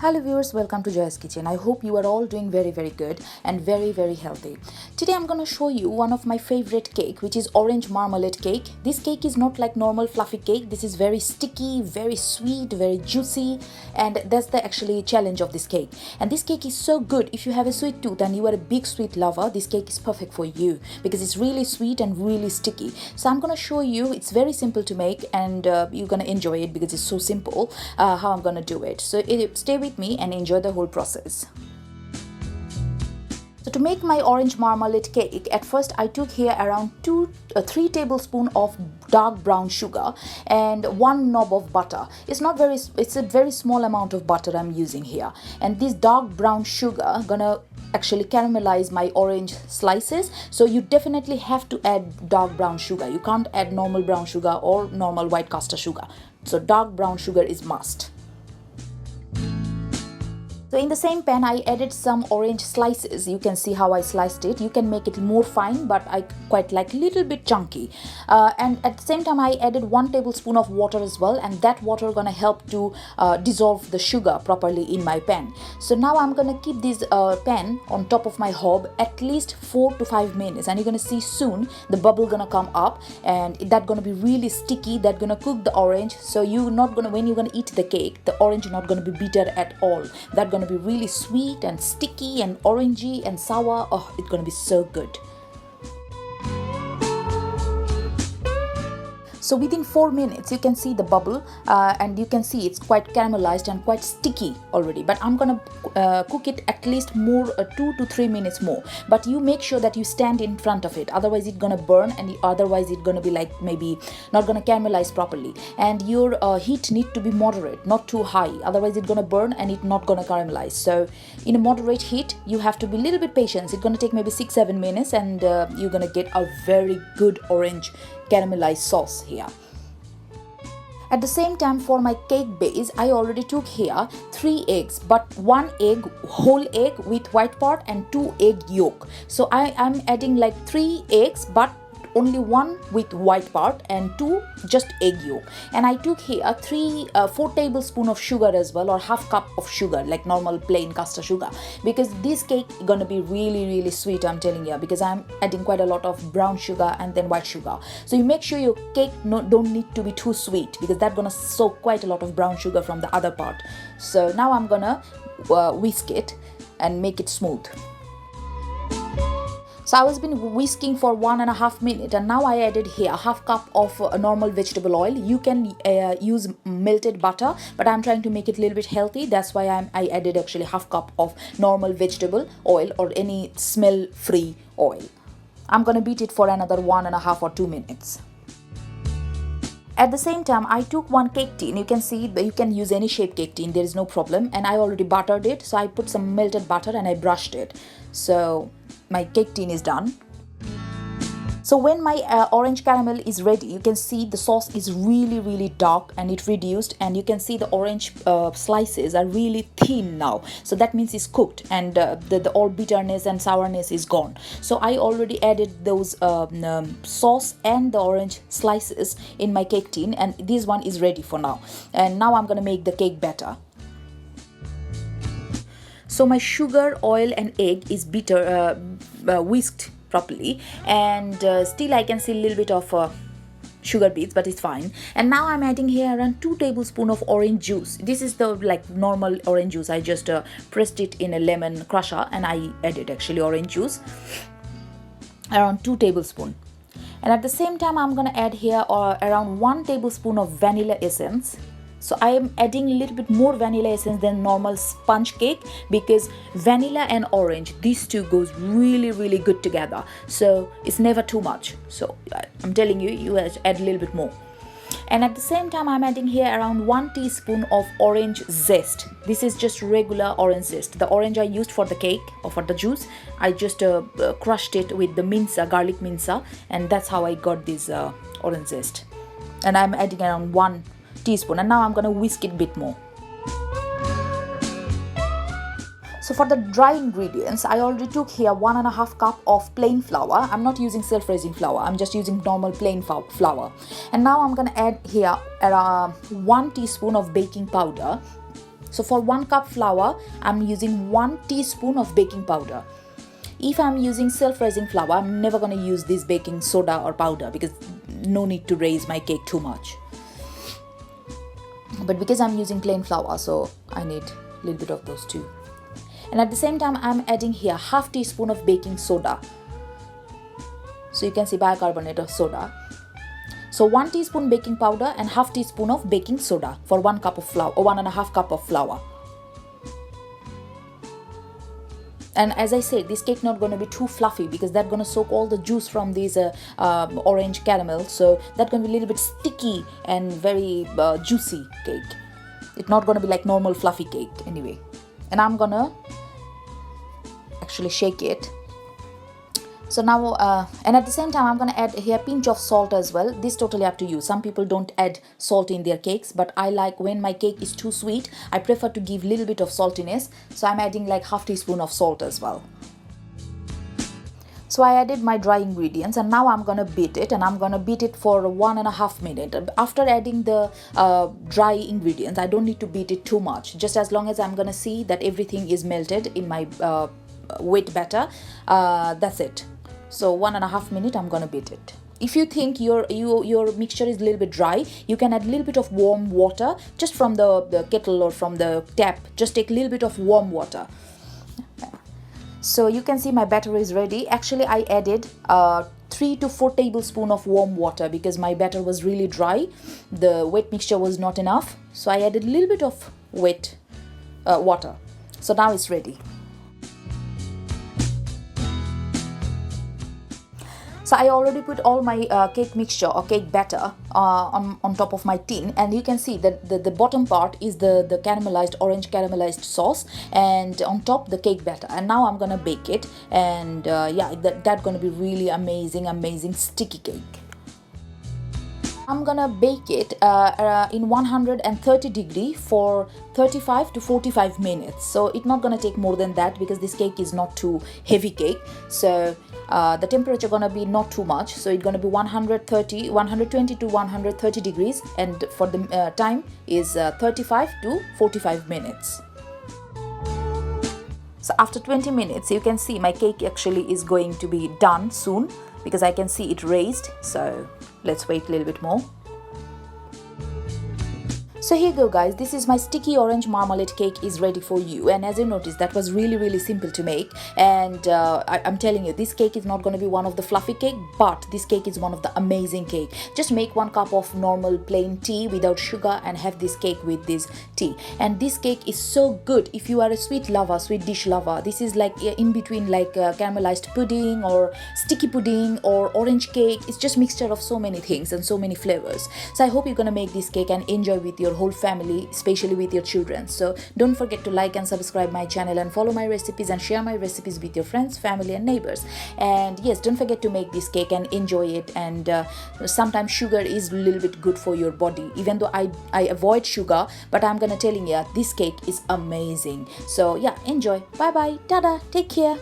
Hello viewers, welcome to Joy's Kitchen. I hope you are all doing very good and very healthy. Today I'm gonna show you one of my favorite cake, which is orange marmalade cake. This cake is not like normal fluffy cake. This is very sticky, very sweet, very juicy, and that's the actually challenge of this cake. And this cake is so good. If you have a sweet tooth and you are a big sweet lover, this cake is perfect for you because it's really sweet and really sticky. So I'm gonna show you. It's very simple to make, and you're gonna enjoy it because it's so simple how I'm gonna do it. So stay with me and enjoy the whole process. So to make my orange marmalade cake, at first I took here around 3 tablespoons of dark brown sugar and 1 knob of butter. It's a very small amount of butter I'm using here. And this dark brown sugar gonna actually caramelize my orange slices, so you definitely have to add dark brown sugar. You can't add normal brown sugar or normal white caster sugar. So dark brown sugar is must. So in the same pan, I added some orange slices. You can see how I sliced it. You can make it more fine, but I quite like a little bit chunky. And at the same time, I added 1 tablespoon of water as well, and that water gonna help to dissolve the sugar properly in my pan. So now I'm gonna keep this pan on top of my hob at least 4 to 5 minutes, and you're gonna see soon the bubble gonna come up, and that gonna be really sticky. That gonna cook the orange. So when you're gonna eat the cake, the orange not gonna be bitter at all. That gonna be really sweet and sticky and orangey and sour. Oh, it's gonna be so good. So within 4 minutes, you can see the bubble and you can see it's quite caramelized and quite sticky already. But I'm gonna cook it at least more 2 to 3 minutes more. But you make sure that you stand in front of it, otherwise it's gonna burn, and otherwise it's gonna be like maybe not gonna caramelize properly. And your heat need to be moderate, not too high, otherwise it's gonna burn and it's not gonna caramelize. So in a moderate heat, you have to be a little bit patient. It's gonna take maybe 6-7 minutes, and you're gonna get a very good orange caramelized sauce here. At the same time, for my cake base, I already took here 3 eggs, but 1 egg, whole egg with white part, and 2 egg yolk. So I'm adding like 3 eggs, but only 1 with white part and 2 just egg yolk. And I took here 4 tablespoons of sugar as well, or half cup of sugar, like normal plain caster sugar, because this cake is gonna be really sweet, I'm telling you, because I'm adding quite a lot of brown sugar and then white sugar. So you make sure your cake don't need to be too sweet, because that's gonna soak quite a lot of brown sugar from the other part. So now I'm gonna whisk it and make it smooth. So I was been whisking for 1.5 minutes, and now I added here half cup of normal vegetable oil. You can use melted butter, but I'm trying to make it a little bit healthy. That's why I added actually half cup of normal vegetable oil or any smell-free oil. I'm gonna beat it for another 1.5 or 2 minutes. At the same time, I took 1 cake tin. You can see you can use any shape cake tin, there is no problem. And I already buttered it, so I put some melted butter and I brushed it. So my cake tin is done. So when my orange caramel is ready, you can see the sauce is really dark and it reduced, and you can see the orange slices are really thin now. So that means it's cooked, and the all bitterness and sourness is gone. So I already added those sauce and the orange slices in my cake tin, and this one is ready for now. And now I'm gonna make the cake batter. So my sugar, oil and egg is whisked properly, and still I can see a little bit of sugar beads, but it's fine. And now I'm adding here around 2 tablespoons of orange juice. This is the like normal orange juice. I just pressed it in a lemon crusher, and I added actually orange juice, around 2 tablespoons. And at the same time, I'm gonna add here around 1 tablespoon of vanilla essence. So I am adding a little bit more vanilla essence than normal sponge cake, because vanilla and orange, these two goes really good together. So it's never too much. So I'm telling you, you have to add a little bit more. And at the same time, I'm adding here around 1 teaspoon of orange zest. This is just regular orange zest. The orange I used for the cake or for the juice, I just crushed it with the mince, garlic mince, and that's how I got this orange zest. And I'm adding around 1 teaspoon, and now I'm gonna whisk it a bit more. So for the dry ingredients, I already took here 1.5 cup of plain flour. I'm not using self-raising flour. I'm just using normal plain flour. And now I'm gonna add here 1 teaspoon of baking powder. So for 1 cup flour, I'm using 1 teaspoon of baking powder. If I'm using self-raising flour, I'm never going to use this baking soda or powder because no need to raise my cake too much. But because I'm using plain flour, so I need a little bit of those too. And at the same time, I'm adding here half teaspoon of baking soda. So you can see bicarbonate of soda. So 1 teaspoon baking powder and half teaspoon of baking soda for 1 cup of flour or 1.5 cup of flour. And as I said, this cake not going to be too fluffy because that's going to soak all the juice from these orange caramel. So that's going to be a little bit sticky and very juicy cake. It's not going to be like normal fluffy cake anyway. And I'm going to actually shake it. So now, and at the same time, I'm going to add here a pinch of salt as well. This is totally up to you. Some people don't add salt in their cakes, but I like when my cake is too sweet, I prefer to give a little bit of saltiness. So I'm adding like half teaspoon of salt as well. So I added my dry ingredients and now I'm going to beat it, and I'm going to beat it for 1.5 minutes. After adding the dry ingredients, I don't need to beat it too much. Just as long as I'm going to see that everything is melted in my wet batter, that's it. So 1.5 minutes I'm gonna beat it. If you think your mixture is a little bit dry, you can add a little bit of warm water just from the kettle or from the tap. Just take a little bit of warm water. So you can see my batter is ready. Actually, I added 3 to 4 tablespoons of warm water because my batter was really dry. The wet mixture was not enough. So I added a little bit of wet water. So now it's ready. So I already put all my cake mixture or cake batter on top of my tin, and you can see that the bottom part is the caramelized, orange caramelized sauce, and on top the cake batter. And now I'm gonna bake it, and yeah, that's gonna be really amazing sticky cake. I'm gonna bake it in 130 degree for 35 to 45 minutes. So it's not gonna take more than that because this cake is not too heavy cake. So the temperature gonna be not too much. So it's gonna be 120 to 130 degrees, and for the time is 35 to 45 minutes. So after 20 minutes, you can see my cake actually is going to be done soon because I can see it raised. So let's wait a little bit more. So here you go guys, this is my sticky orange marmalade cake is ready for you. And as you notice, that was really simple to make, and I'm telling you, this cake is not going to be one of the fluffy cake, but this cake is one of the amazing cake. Just make 1 cup of normal plain tea without sugar and have this cake with this tea. And this cake is so good if you are a sweet lover, sweet dish lover. This is like in between like caramelized pudding or sticky pudding or orange cake. It's just mixture of so many things and so many flavors. So I hope you're gonna make this cake and enjoy with your whole family, especially with your children. So don't forget to like and subscribe my channel and follow my recipes and share my recipes with your friends, family and neighbors. And yes, don't forget to make this cake and enjoy it. And sometimes sugar is a little bit good for your body, even though I avoid sugar, but I'm gonna telling you this cake is amazing. So yeah, enjoy. Bye bye, tada, take care.